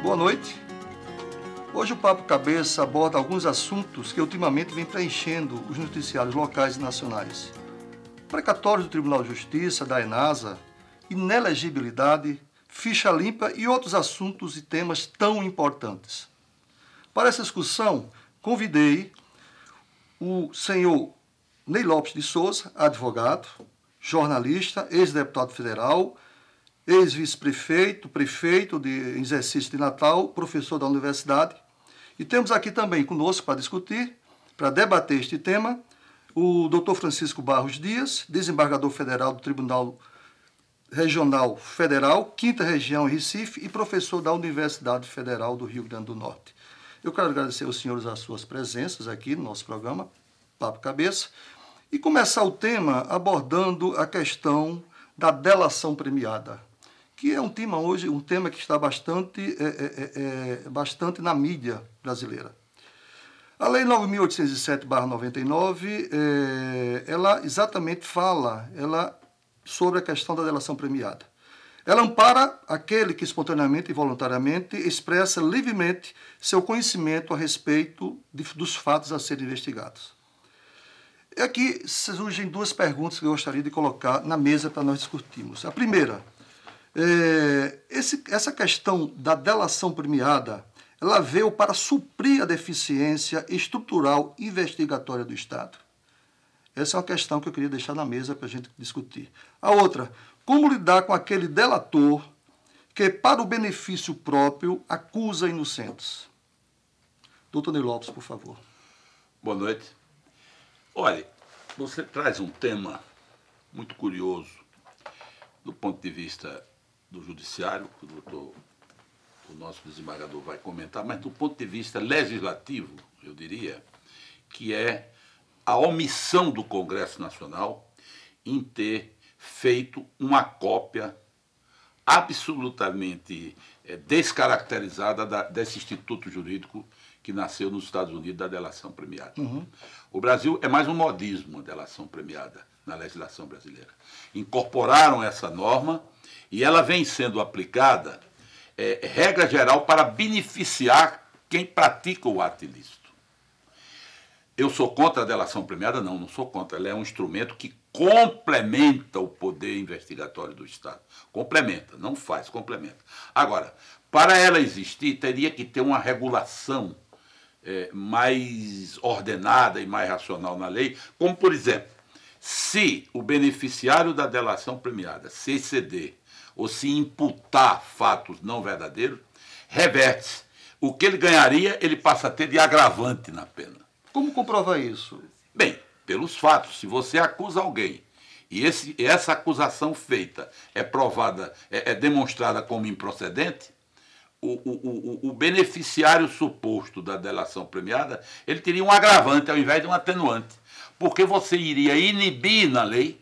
Boa noite. Hoje o Papo Cabeça aborda alguns assuntos que ultimamente vêm preenchendo os noticiários locais e nacionais. Precatórios do Tribunal de Justiça, da ENASA, inelegibilidade, ficha limpa e outros assuntos e temas tão importantes. Para essa discussão, convidei o senhor Ney Lopes de Souza, advogado, jornalista, ex-deputado federal, ex-vice-prefeito, prefeito de exercício de Natal, professor da universidade. E temos aqui também conosco para discutir, para debater este tema, o Dr. Francisco Barros Dias, desembargador federal do Tribunal Regional Federal, 5ª Região em Recife e professor da Universidade Federal do Rio Grande do Norte. Eu quero agradecer aos senhores as suas presenças aqui no nosso programa, Papo Cabeça, e começar o tema abordando a questão da delação premiada, que é um tema hoje, um tema que está bastante na mídia brasileira. A Lei 9.807/99, ela exatamente fala sobre a questão da delação premiada. Ela ampara aquele que espontaneamente e voluntariamente expressa livremente seu conhecimento a respeito dos fatos a serem investigados. Aqui surgem duas perguntas que eu gostaria de colocar na mesa para nós discutirmos. A primeira, essa questão da delação premiada, ela veio para suprir a deficiência estrutural investigatória do Estado? Essa é uma questão que eu queria deixar na mesa para a gente discutir. A outra, como lidar com aquele delator que, para o benefício próprio, acusa inocentes? Doutor Ney Lopes, por favor. Boa noite. Olha, você traz um tema muito curioso do ponto de vista do judiciário, que o nosso desembargador vai comentar, mas do ponto de vista legislativo, eu diria, que é a omissão do Congresso Nacional em ter feito uma cópia absolutamente descaracterizada desse instituto jurídico que nasceu nos Estados Unidos da delação premiada. O Brasil é mais um modismo, a delação premiada, na legislação brasileira. Incorporaram essa norma e ela vem sendo aplicada, regra geral, para beneficiar quem pratica o ato ilícito. Eu sou contra a delação premiada? Não sou contra. Ela é um instrumento que complementa o poder investigatório do Estado. Complementa, não faz, complementa. Agora, para ela existir, teria que ter uma regulação mais ordenada e mais racional na lei, como, por exemplo, se o beneficiário da delação premiada se exceder ou se imputar fatos não verdadeiros, reverte-se. O que ele ganharia, ele passa a ter de agravante na pena. Como comprovar isso? Bem, pelos fatos. Se você acusa alguém e essa acusação feita é provada, é demonstrada como improcedente, o beneficiário suposto da delação premiada, ele teria um agravante ao invés de um atenuante. Porque você iria inibir na lei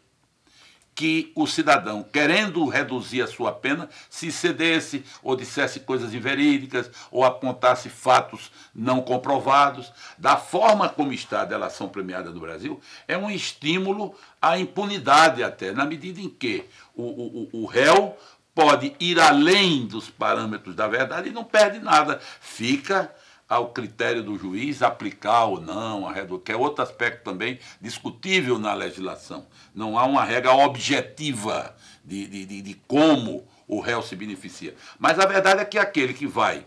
que o cidadão, querendo reduzir a sua pena, se cedesse ou dissesse coisas inverídicas ou apontasse fatos não comprovados. Da forma como está a delação premiada no Brasil, é um estímulo à impunidade até, na medida em que o réu pode ir além dos parâmetros da verdade e não perde nada. Fica ao critério do juiz aplicar ou não, que é outro aspecto também discutível na legislação. Não há uma regra objetiva de como o réu se beneficia. Mas a verdade é que aquele que vai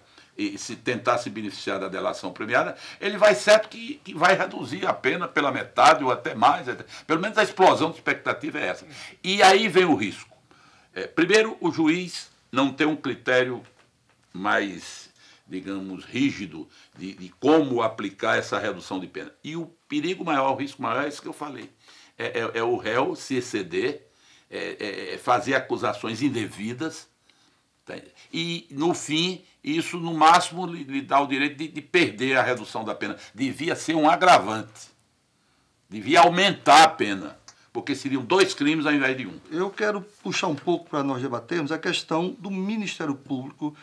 tentar se beneficiar da delação premiada, ele vai certo que vai reduzir a pena pela metade ou até mais. Pelo menos a explosão de expectativa é essa. E aí vem o risco. Primeiro, o juiz não tem um critério mais, digamos, rígido de como aplicar essa redução de pena. E o perigo maior, o risco maior é isso que eu falei. É o réu se exceder, fazer acusações indevidas, tá? E, no fim, isso, no máximo, lhe dá o direito de perder a redução da pena. Devia ser um agravante. Devia aumentar a pena, porque seriam 2 crimes ao invés de 1. Eu quero puxar um pouco para nós debatermos a questão do Ministério Público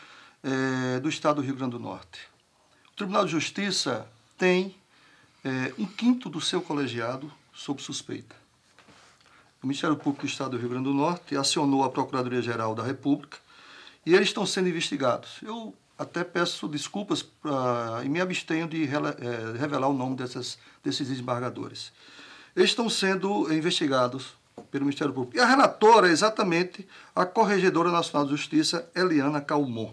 do Estado do Rio Grande do Norte. O Tribunal de Justiça tem 1/5 do seu colegiado sob suspeita. O Ministério Público do Estado do Rio Grande do Norte acionou a Procuradoria-Geral da República e eles estão sendo investigados. Eu até peço desculpas e me abstenho de revelar o nome desses desembargadores. Eles estão sendo investigados pelo Ministério Público. E a relatora é exatamente a Corregedora Nacional de Justiça, Eliana Calmon.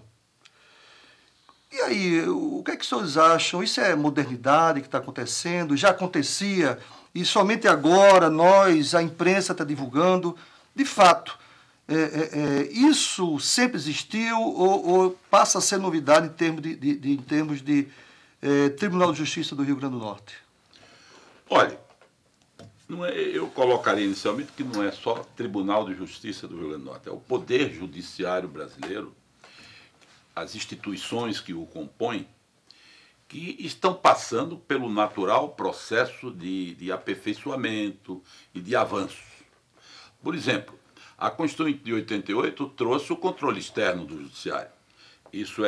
E aí, o que é que os senhores acham? Isso é modernidade que está acontecendo? Já acontecia e somente agora nós, a imprensa, está divulgando? De fato, isso sempre existiu ou passa a ser novidade em termos de Tribunal de Justiça do Rio Grande do Norte? Olha, eu colocaria inicialmente que não é só Tribunal de Justiça do Rio Grande do Norte, é o Poder Judiciário brasileiro, as instituições que o compõem, que estão passando pelo natural processo de aperfeiçoamento e de avanço. Por exemplo, a Constituinte de 88 trouxe o controle externo do Judiciário. Isso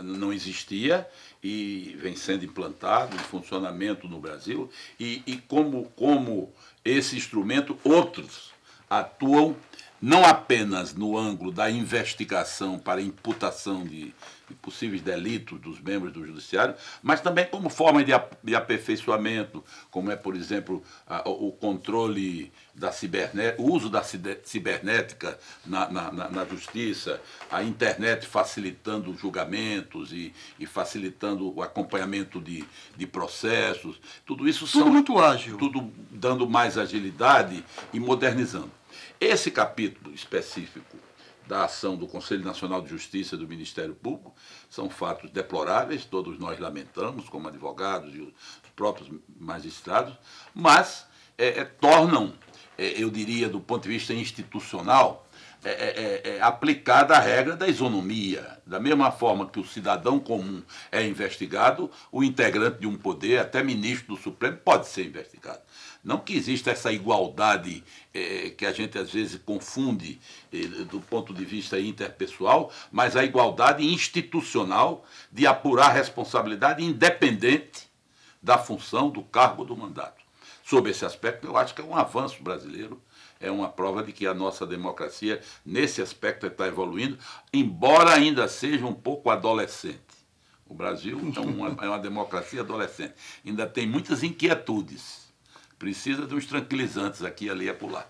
não existia e vem sendo implantado em funcionamento no Brasil. E como esse instrumento, outros atuam não apenas no ângulo da investigação para imputação de possíveis delitos dos membros do Judiciário, mas também como forma de aperfeiçoamento, como é, por exemplo, o controle da cibernética, o uso da cibernética na Justiça, a internet facilitando julgamentos e facilitando o acompanhamento de processos. Tudo isso tudo muito ágil. Tudo dando mais agilidade e modernizando. Esse capítulo específico da ação do Conselho Nacional de Justiça e do Ministério Público são fatos deploráveis, todos nós lamentamos, como advogados e os próprios magistrados, mas tornam, eu diria, do ponto de vista institucional, aplicada a regra da isonomia. Da mesma forma que o cidadão comum é investigado, o integrante de um poder, até ministro do Supremo, pode ser investigado. Não que exista essa igualdade que a gente às vezes confunde do ponto de vista interpessoal, mas a igualdade institucional de apurar responsabilidade independente da função, do cargo, do mandato. Sob esse aspecto, eu acho que é um avanço brasileiro, é uma prova de que a nossa democracia, nesse aspecto, está evoluindo, embora ainda seja um pouco adolescente. O Brasil é uma democracia adolescente, ainda tem muitas inquietudes. Precisa de uns tranquilizantes aqui, ali e acolá.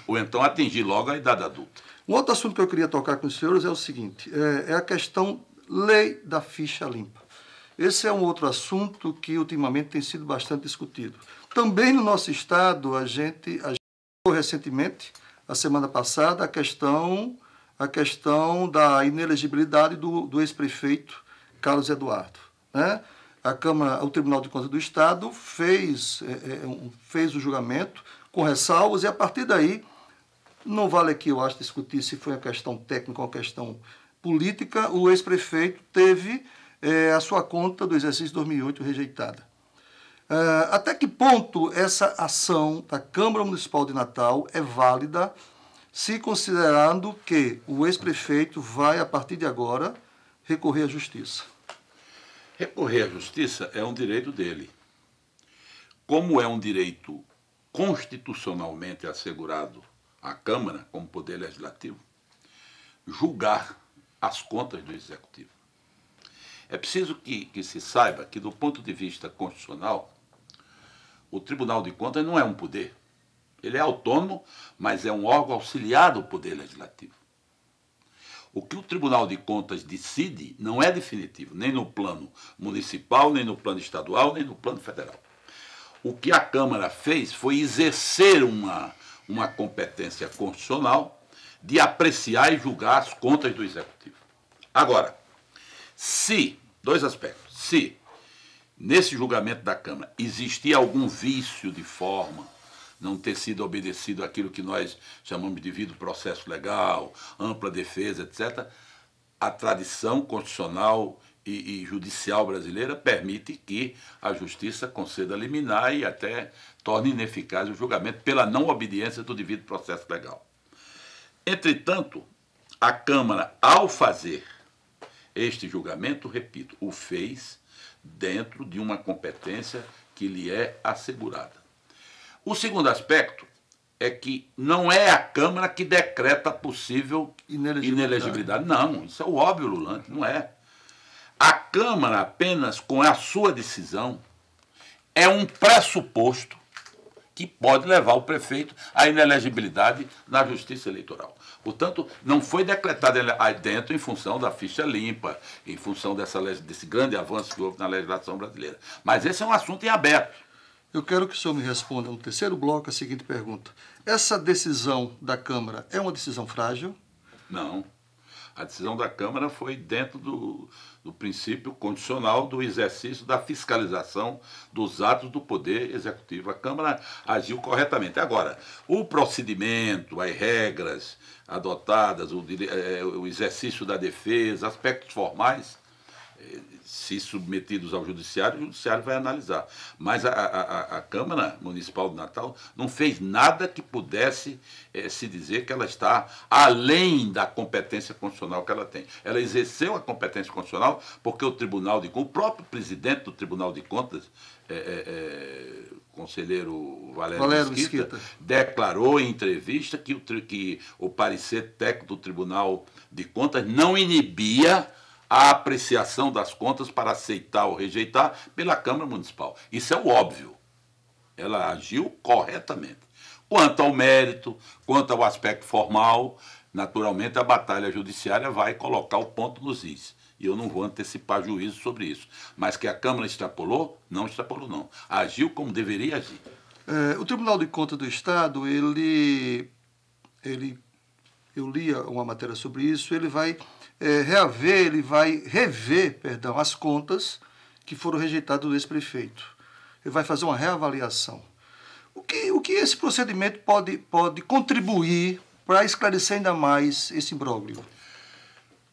Ou então atingir logo a idade adulta. Um outro assunto que eu queria tocar com os senhores é o seguinte, é a questão lei da ficha limpa. Esse é um outro assunto que ultimamente tem sido bastante discutido. Também no nosso estado, a gente recentemente, a semana passada, a questão da inelegibilidade do ex-prefeito Carlos Eduardo, né? O Tribunal de Contas do Estado fez o julgamento com ressalvas e, a partir daí, não vale aqui, eu acho, discutir se foi uma questão técnica ou uma questão política, o ex-prefeito teve a sua conta do exercício 2008 rejeitada. Até que ponto essa ação da Câmara Municipal de Natal é válida, se considerando que o ex-prefeito vai, a partir de agora, recorrer à Justiça? Recorrer à Justiça é um direito dele. Como é um direito constitucionalmente assegurado à Câmara, como poder legislativo, julgar as contas do Executivo. É preciso que se saiba que, do ponto de vista constitucional, o Tribunal de Contas não é um poder. Ele é autônomo, mas é um órgão auxiliar do Poder Legislativo. O que o Tribunal de Contas decide não é definitivo, nem no plano municipal, nem no plano estadual, nem no plano federal. O que a Câmara fez foi exercer uma competência constitucional de apreciar e julgar as contas do Executivo. Agora, dois aspectos, se nesse julgamento da Câmara existia algum vício de forma, não ter sido obedecido aquilo que nós chamamos de devido processo legal, ampla defesa, etc., a tradição constitucional e judicial brasileira permite que a Justiça conceda liminar e até torne ineficaz o julgamento pela não obediência do devido processo legal. Entretanto, a Câmara, ao fazer este julgamento, repito, o fez dentro de uma competência que lhe é assegurada. O segundo aspecto é que não é a Câmara que decreta possível inelegibilidade. Não, isso é o óbvio, Lulante, não é. A Câmara, apenas com a sua decisão, é um pressuposto que pode levar o prefeito à inelegibilidade na Justiça Eleitoral. Portanto, não foi decretado aí dentro em função da ficha limpa, em função desse grande avanço que houve na legislação brasileira. Mas esse é um assunto em aberto. Eu quero que o senhor me responda no terceiro bloco a seguinte pergunta. Essa decisão da Câmara é uma decisão frágil? Não. A decisão da Câmara foi dentro do princípio condicional do exercício da fiscalização dos atos do Poder Executivo. A Câmara agiu corretamente. Agora, o procedimento, as regras adotadas, o exercício da defesa, aspectos formais, se submetidos ao Judiciário, o Judiciário vai analisar. Mas a Câmara Municipal de Natal não fez nada que pudesse se dizer que ela está além da competência constitucional que ela tem. Ela exerceu a competência constitucional porque o próprio presidente do Tribunal de Contas, conselheiro Valério Mesquita, declarou em entrevista que o parecer técnico do Tribunal de Contas não inibia a apreciação das contas para aceitar ou rejeitar pela Câmara Municipal. Isso é o óbvio. Ela agiu corretamente. Quanto ao mérito, quanto ao aspecto formal, naturalmente a batalha judiciária vai colocar o ponto nos is. E eu não vou antecipar juízo sobre isso. Mas que a Câmara extrapolou? Não extrapolou, não. Agiu como deveria agir. O Tribunal de Contas do Estado, eu lia uma matéria sobre isso, ele vai rever as contas que foram rejeitadas do ex-prefeito. Ele vai fazer uma reavaliação. O que esse procedimento pode contribuir para esclarecer ainda mais esse imbróglio?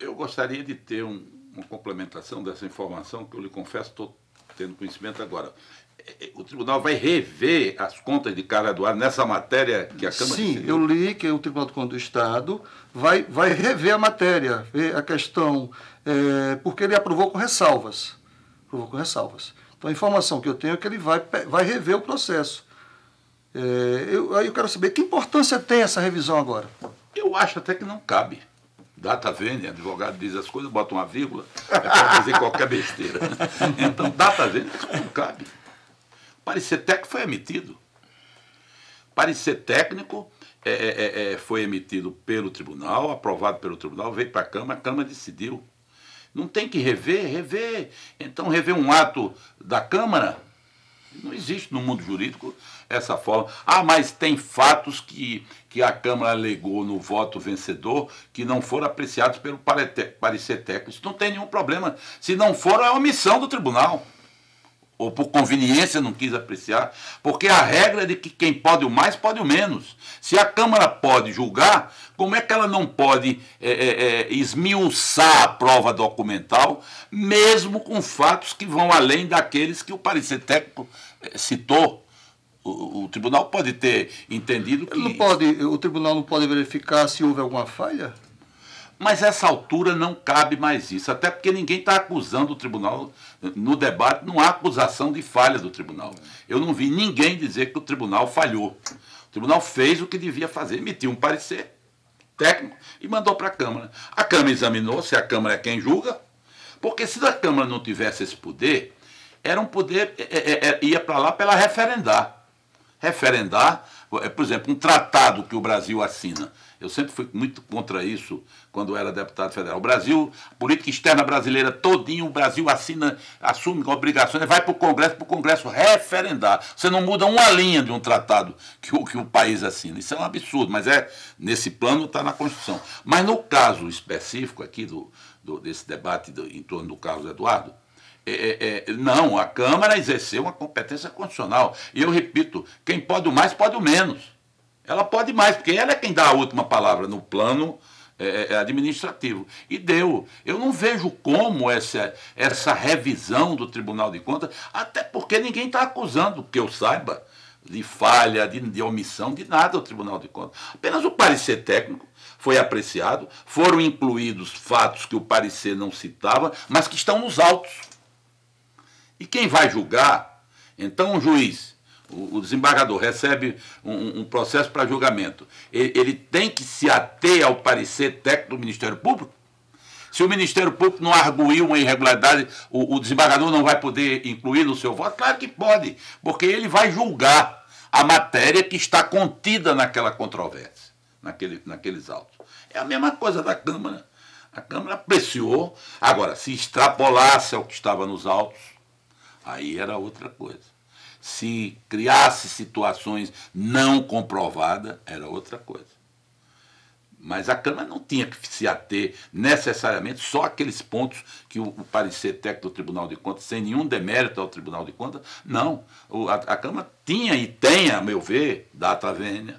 Eu gostaria de ter uma complementação dessa informação, que eu lhe confesso, estou tendo conhecimento agora. O tribunal vai rever as contas de Carlos Eduardo nessa matéria que a Câmara... Sim, eu li que o Tribunal de Contas do Estado vai rever a matéria, ver a questão, porque ele aprovou com ressalvas. Então a informação que eu tenho é que ele vai rever o processo. Aí eu quero saber que importância tem essa revisão agora. Eu acho até que não cabe. Data vênia, advogado diz as coisas, bota uma vírgula, é para dizer qualquer besteira. Então, data vênia não cabe. Parecer técnico foi emitido. Parecer técnico foi emitido pelo tribunal, aprovado pelo tribunal, veio para a Câmara decidiu. Não tem que rever. Então, rever um ato da Câmara, não existe no mundo jurídico essa forma. Mas tem fatos que a Câmara alegou no voto vencedor que não foram apreciados pelo parecer técnico. Isso não tem nenhum problema. Se não for, é omissão do tribunal. Ou por conveniência não quis apreciar, porque a regra é de que quem pode o mais pode o menos. Se a Câmara pode julgar, como é que ela não pode esmiuçar a prova documental, mesmo com fatos que vão além daqueles que o parecer técnico citou? O tribunal pode ter entendido que... O tribunal não pode verificar se houve alguma falha? Mas a essa altura não cabe mais isso, até porque ninguém está acusando o tribunal. No debate não há acusação de falha do tribunal. Eu não vi ninguém dizer que o tribunal falhou. O tribunal fez o que devia fazer, emitiu um parecer técnico e mandou para a Câmara. A Câmara examinou, se a Câmara é quem julga, porque se a Câmara não tivesse esse poder, era um poder, ia para lá para ela referendar. Referendar, por exemplo, um tratado que o Brasil assina. Eu sempre fui muito contra isso quando era deputado federal. O Brasil, a política externa brasileira todinho, o Brasil assume obrigações, vai para o Congresso referendar. Você não muda uma linha de um tratado que o país assina. Isso é um absurdo, mas nesse plano está na Constituição. Mas no caso específico aqui desse debate em torno do Carlos Eduardo, não, a Câmara exerceu uma competência constitucional. E eu repito, quem pode o mais pode o menos. Ela pode mais, porque ela é quem dá a última palavra no plano administrativo. E deu. Eu não vejo como essa revisão do Tribunal de Contas, até porque ninguém está acusando, que eu saiba, de falha, de omissão, de nada o Tribunal de Contas. Apenas o parecer técnico foi apreciado, foram incluídos fatos que o parecer não citava, mas que estão nos autos. E quem vai julgar, então o juiz, o desembargador recebe um processo para julgamento, ele tem que se ater ao parecer técnico do Ministério Público? Se o Ministério Público não arguiu uma irregularidade, o desembargador não vai poder incluir no seu voto? Claro que pode, porque ele vai julgar a matéria que está contida naquela controvérsia, naqueles autos. É a mesma coisa da Câmara. A Câmara apreciou. Agora, se extrapolasse ao que estava nos autos, aí era outra coisa. Se criasse situações não comprovadas, era outra coisa. Mas a Câmara não tinha que se ater necessariamente só aqueles pontos que o parecer técnico do Tribunal de Contas, sem nenhum demérito ao Tribunal de Contas, não. A Câmara tinha e tem, a meu ver, data vênia,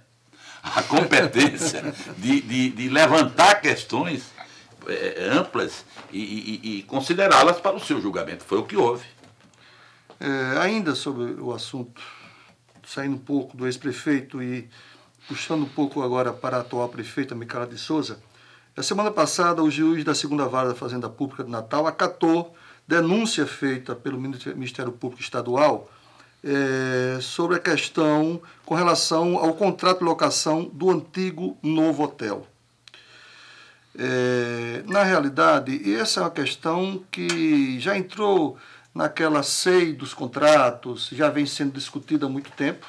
a competência de levantar questões amplas e considerá-las para o seu julgamento. Foi o que houve. Ainda sobre o assunto, saindo um pouco do ex-prefeito e puxando um pouco agora para a atual prefeita, Micaela de Souza, na semana passada o juiz da 2ª Vara da Fazenda Pública de Natal acatou denúncia feita pelo Ministério Público Estadual sobre a questão com relação ao contrato de locação do antigo Novo Hotel. Na realidade, essa é uma questão que já entrou naquela SEI dos contratos, já vem sendo discutida há muito tempo,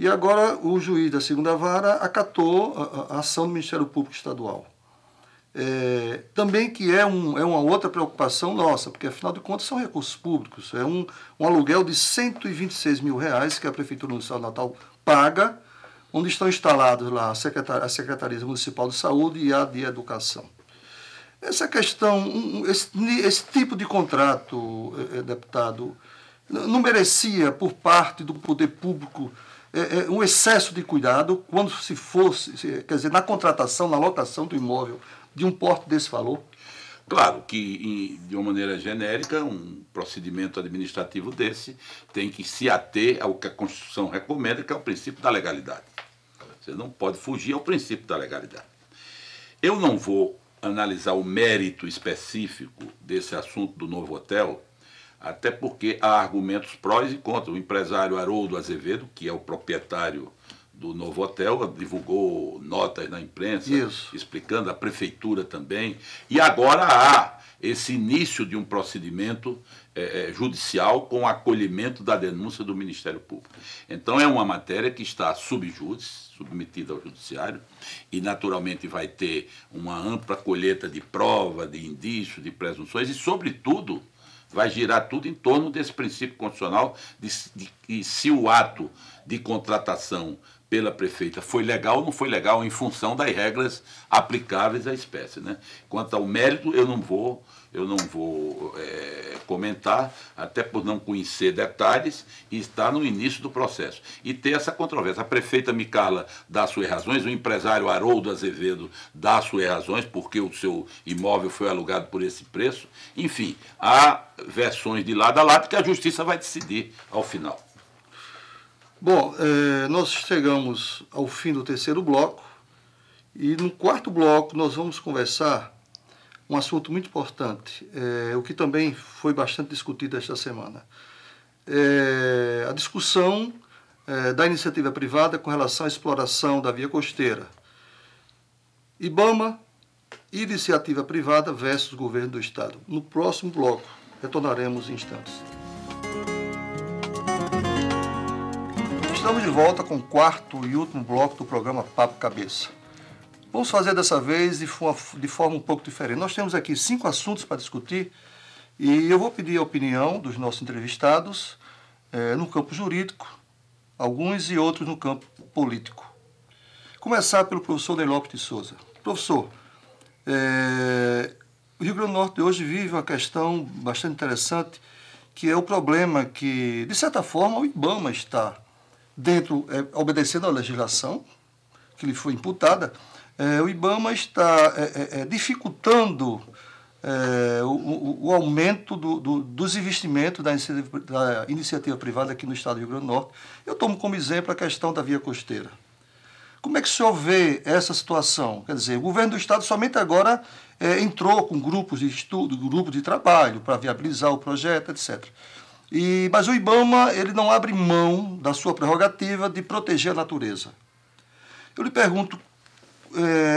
e agora o juiz da 2ª Vara acatou a ação do Ministério Público Estadual. Também que é uma outra preocupação nossa, porque afinal de contas são recursos públicos, é um aluguel de R$126 mil que a Prefeitura Municipal de Natal paga, onde estão instalados lá a Secretaria Municipal de Saúde e a de Educação. Essa questão, esse tipo de contrato, deputado, não merecia, por parte do poder público, um excesso de cuidado quando se fosse, quer dizer, na contratação, na locação do imóvel de um porte desse valor? Claro que, de uma maneira genérica, um procedimento administrativo desse tem que se ater ao que a Constituição recomenda, que é o princípio da legalidade. Você não pode fugir ao princípio da legalidade. Eu não vou analisar o mérito específico desse assunto do novo hotel, até porque há argumentos prós e contras. O empresário Haroldo Azevedo, que é o proprietário do novo hotel, divulgou notas na imprensa, explicando, a prefeitura também, e agora há esse início de um procedimento judicial com acolhimento da denúncia do Ministério Público. Então é uma matéria que está sub judice, submetida ao judiciário, e naturalmente vai ter uma ampla colheita de prova, de indícios, de presunções, e sobretudo vai girar tudo em torno desse princípio constitucional de que se o ato de contratação pela prefeita foi legal ou não foi legal em função das regras aplicáveis à espécie, né? Quanto ao mérito, eu não vou comentar, até por não conhecer detalhes e estar no início do processo. E ter essa controvérsia. A prefeita Micaela dá suas razões, o empresário Haroldo Azevedo dá suas razões, porque o seu imóvel foi alugado por esse preço. Enfim, há versões de lado a lado que a justiça vai decidir ao final. Bom, nós chegamos ao fim do 3º bloco e no 4º bloco nós vamos conversar um assunto muito importante, o que também foi bastante discutido esta semana. A discussão da iniciativa privada com relação à exploração da via costeira. IBAMA, iniciativa privada versus governo do Estado. No próximo bloco, retornaremos em instantes. Estamos de volta com o 4º e último bloco do programa Papo Cabeça. Vamos fazer dessa vez de forma um pouco diferente. Nós temos aqui 5 assuntos para discutir e eu vou pedir a opinião dos nossos entrevistados no campo jurídico, alguns e outros no campo político. Começar pelo professor Ney Lopes de Souza. Professor, o Rio Grande do Norte hoje vive uma questão bastante interessante, que é o problema que, de certa forma, o IBAMA está obedecendo à legislação que lhe foi imputada. O IBAMA está dificultando o aumento dos investimentos da iniciativa privada aqui no estado do Rio Grande do Norte. Eu tomo como exemplo a questão da via costeira. Como é que o senhor vê essa situação? Quer dizer, o governo do estado somente agora entrou com grupos de estudo, grupos de trabalho para viabilizar o projeto, etc. Mas o IBAMA ele não abre mão da sua prerrogativa de proteger a natureza. Eu lhe pergunto,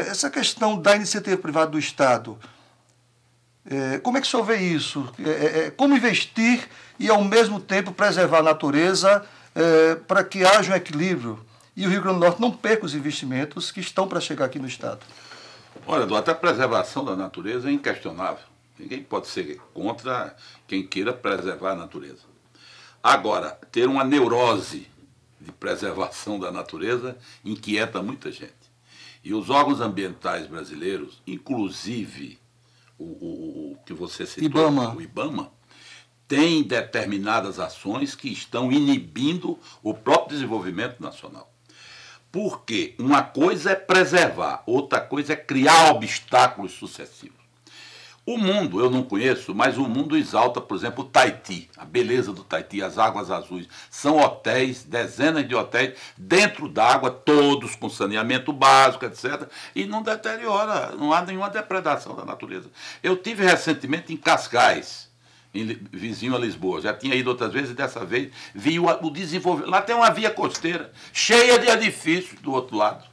essa questão da iniciativa privada do Estado Como é que o senhor vê isso? Como investir e, ao mesmo tempo, preservar a natureza para que haja um equilíbrio e o Rio Grande do Norte não perca os investimentos que estão para chegar aqui no Estado? Olha, Eduardo, a preservação da natureza é inquestionável. Ninguém pode ser contra quem queira preservar a natureza. Agora, ter uma neurose de preservação da natureza inquieta muita gente. E os órgãos ambientais brasileiros, inclusive o que você citou, IBAMA. o IBAMA, tem determinadas ações que estão inibindo o próprio desenvolvimento nacional. Porque uma coisa é preservar, outra coisa é criar obstáculos sucessivos. O mundo, eu não conheço, mas o mundo exalta, por exemplo, o Tahiti, a beleza do Tahiti, as águas azuis. São hotéis, dezenas de hotéis, dentro d'água, todos com saneamento básico, etc. E não deteriora, não há nenhuma depredação da natureza. Eu tive recentemente em Cascais, vizinho a Lisboa. Já tinha ido outras vezes e dessa vez vi o desenvolvimento. Lá tem uma via costeira cheia de edifícios do outro lado.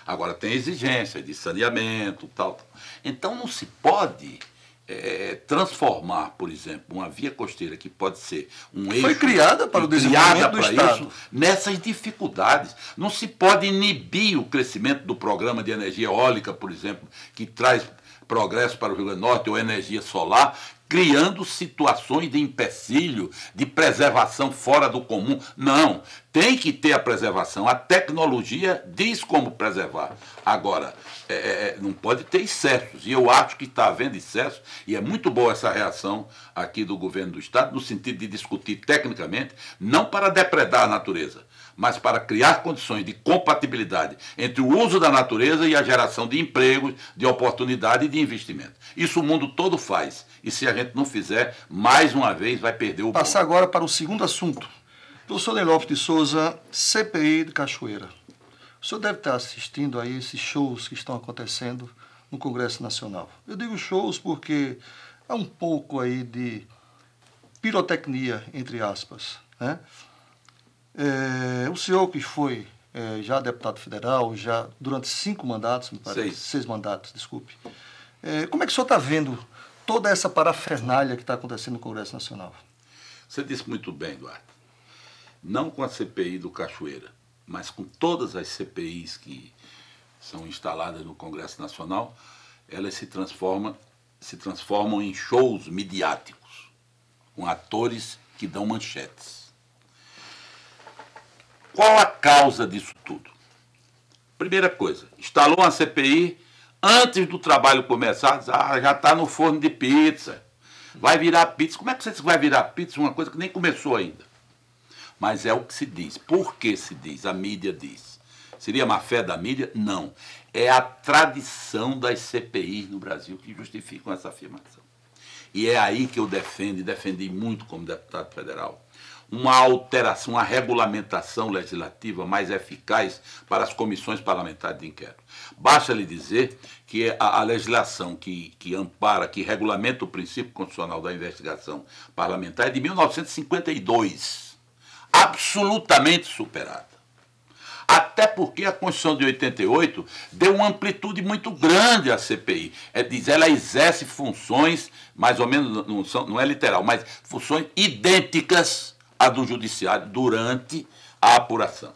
Agora tem exigência de saneamento, tal. Então não se pode transformar, por exemplo, uma via costeira que pode ser um eixo... Foi criada para o desenvolvimento do Estado. Nessas dificuldades. Não se pode inibir o crescimento do programa de energia eólica, por exemplo, que traz progresso para o Rio Grande do Norte, ou energia solar, criando situações de empecilho, de preservação fora do comum. Não, tem que ter a preservação. A tecnologia diz como preservar. Agora, não pode ter excessos. E eu acho que está havendo excessos, e é muito boa essa reação aqui do governo do Estado, no sentido de discutir tecnicamente, não para depredar a natureza, mas para criar condições de compatibilidade entre o uso da natureza e a geração de empregos, de oportunidade e de investimento. Isso o mundo todo faz. E se a gente não fizer, mais uma vez vai perder o bonde. Passar agora para o segundo assunto. Professor Ney Lopes de Souza, CPI de Cachoeira. O senhor deve estar assistindo aí esses shows que estão acontecendo no Congresso Nacional. Eu digo shows porque há um pouco aí de pirotecnia, entre aspas, né? O senhor que foi já deputado federal, já durante 5 mandatos, me parece, 6 mandatos, desculpe. Como é que o senhor está vendo toda essa parafernália que está acontecendo no Congresso Nacional? Você disse muito bem, Eduardo. Não com a CPI do Cachoeira, mas com todas as CPIs que são instaladas no Congresso Nacional, elas se transformam em shows midiáticos, com atores que dão manchetes. Qual a causa disso tudo? Primeira coisa, instalou uma CPI, antes do trabalho começar, já está no forno de pizza, vai virar pizza. Como é que você vai virar pizza? Uma coisa que nem começou ainda. Mas é o que se diz. Por que se diz? A mídia diz. Seria má fé da mídia? Não. É a tradição das CPIs no Brasil que justificam essa afirmação. E é aí que eu defendi muito como deputado federal, uma alteração, uma regulamentação legislativa mais eficaz para as comissões parlamentares de inquérito. Basta lhe dizer que a legislação que ampara, que regulamenta o princípio constitucional da investigação parlamentar é de 1952, absolutamente superada. Até porque a Constituição de 88 deu uma amplitude muito grande à CPI. Ela exerce funções, mais ou menos, não é literal, mas funções idênticas à do Judiciário durante a apuração.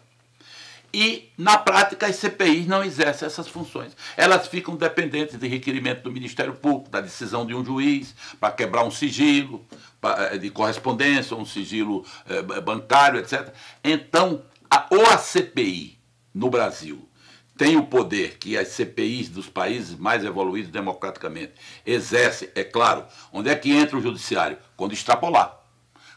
E, na prática, as CPIs não exercem essas funções. Elas ficam dependentes de requerimento do Ministério Público, da decisão de um juiz, para quebrar um sigilo de correspondência, um sigilo bancário, etc. Então, ou a CPI no Brasil tem o poder que as CPIs dos países mais evoluídos democraticamente exercem, é claro. Onde é que entra o judiciário? Quando extrapolar.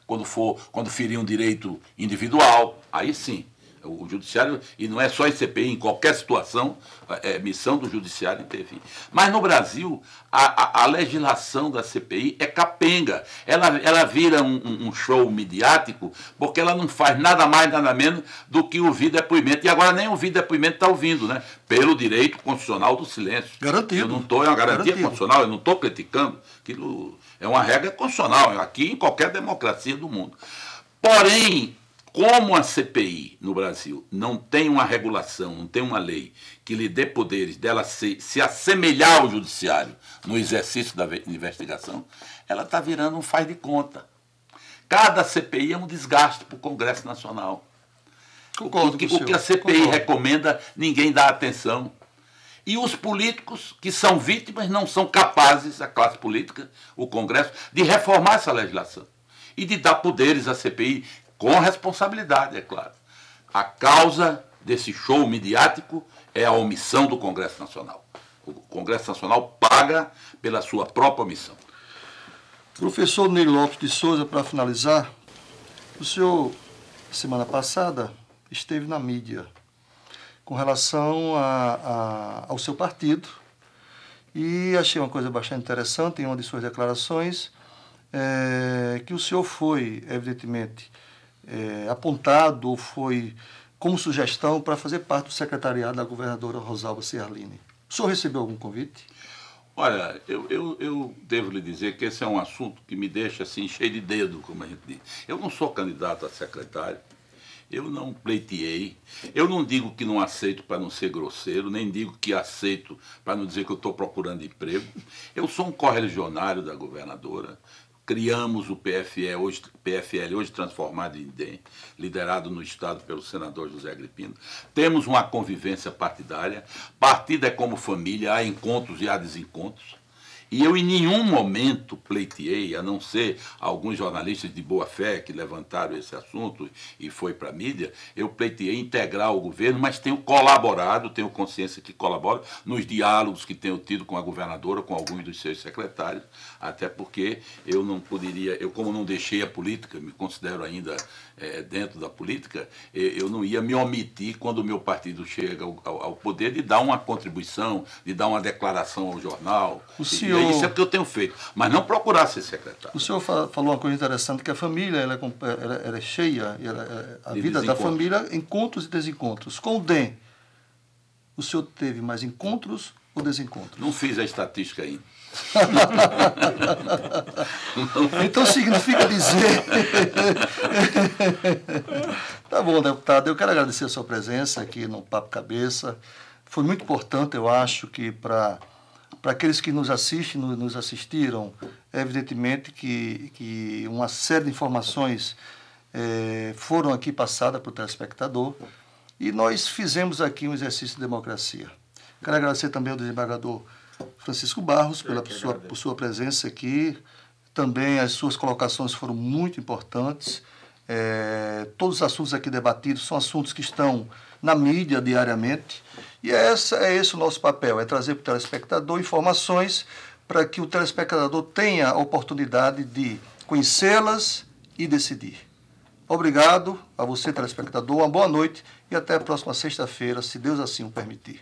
Quando ferir um direito individual, aí sim. O judiciário, e não é só em CPI, em qualquer situação, é missão do judiciário intervir. Mas no Brasil, a legislação da CPI é capenga. Ela vira um show midiático, porque ela não faz nada mais, nada menos do que ouvir depoimento. E agora nem ouvir depoimento está ouvindo, né? Pelo direito constitucional do silêncio. Garantido. É uma garantia constitucional, eu não estou criticando. Aquilo é uma regra constitucional, aqui em qualquer democracia do mundo. Porém, Como a CPI no Brasil não tem uma regulação, não tem uma lei que lhe dê poderes dela se assemelhar ao judiciário no exercício da investigação, ela está virando um faz de conta. Cada CPI é um desgaste para o Congresso Nacional. Concordo com o senhor. O que a CPI recomenda, ninguém dá atenção. E os políticos que são vítimas não são capazes, a classe política, o Congresso, de reformar essa legislação e de dar poderes à CPI com responsabilidade, é claro. A causa desse show midiático é a omissão do Congresso Nacional. O Congresso Nacional paga pela sua própria omissão. Professor Ney Lopes de Souza, para finalizar, o senhor, semana passada, esteve na mídia com relação ao seu partido e achei uma coisa bastante interessante em uma de suas declarações, que o senhor foi, evidentemente, apontado ou foi como sugestão para fazer parte do secretariado da governadora Rosalba Ciarline. O senhor recebeu algum convite? Olha, eu devo lhe dizer que esse é um assunto que me deixa assim cheio de dedo, como a gente diz. Eu não sou candidato a secretário, eu não pleiteei, eu não digo que não aceito para não ser grosseiro, nem digo que aceito para não dizer que eu estou procurando emprego. Eu sou um correligionário da governadora. Criamos o PFL, hoje transformado em DEM, liderado no Estado pelo senador José Agripino. Temos uma convivência partidária. Partido é como família, há encontros e há desencontros. E eu em nenhum momento pleiteei, a não ser alguns jornalistas de boa fé que levantaram esse assunto e foi para a mídia, eu pleiteei integrar o governo, mas tenho colaborado, tenho consciência que colaboro nos diálogos que tenho tido com a governadora, com alguns dos seus secretários, até porque eu não poderia, eu como não deixei a política, me considero ainda dentro da política, eu não ia me omitir quando o meu partido chega ao poder de dar uma contribuição, de dar uma declaração ao jornal. Isso é o que eu tenho feito, mas não procurar ser secretário. O senhor falou uma coisa interessante, que a família ela é cheia, a vida da família, encontros e desencontros. Com o DEM, o senhor teve mais encontros ou desencontros? Não fiz a estatística ainda. Então significa dizer... Tá bom, deputado, eu quero agradecer a sua presença aqui no Papo Cabeça. Foi muito importante, eu acho, que para aqueles que nos assistem, nos assistiram, é evidentemente que uma série de informações foram aqui passadas para o telespectador e nós fizemos aqui um exercício de democracia. Quero agradecer também ao desembargador Francisco Barros por sua presença aqui. Também as suas colocações foram muito importantes. Todos os assuntos aqui debatidos são assuntos que estão na mídia diariamente. E é esse o nosso papel, é trazer para o telespectador informações para que o telespectador tenha a oportunidade de conhecê-las e decidir. Obrigado a você, telespectador, uma boa noite e até a próxima sexta-feira, se Deus assim o permitir.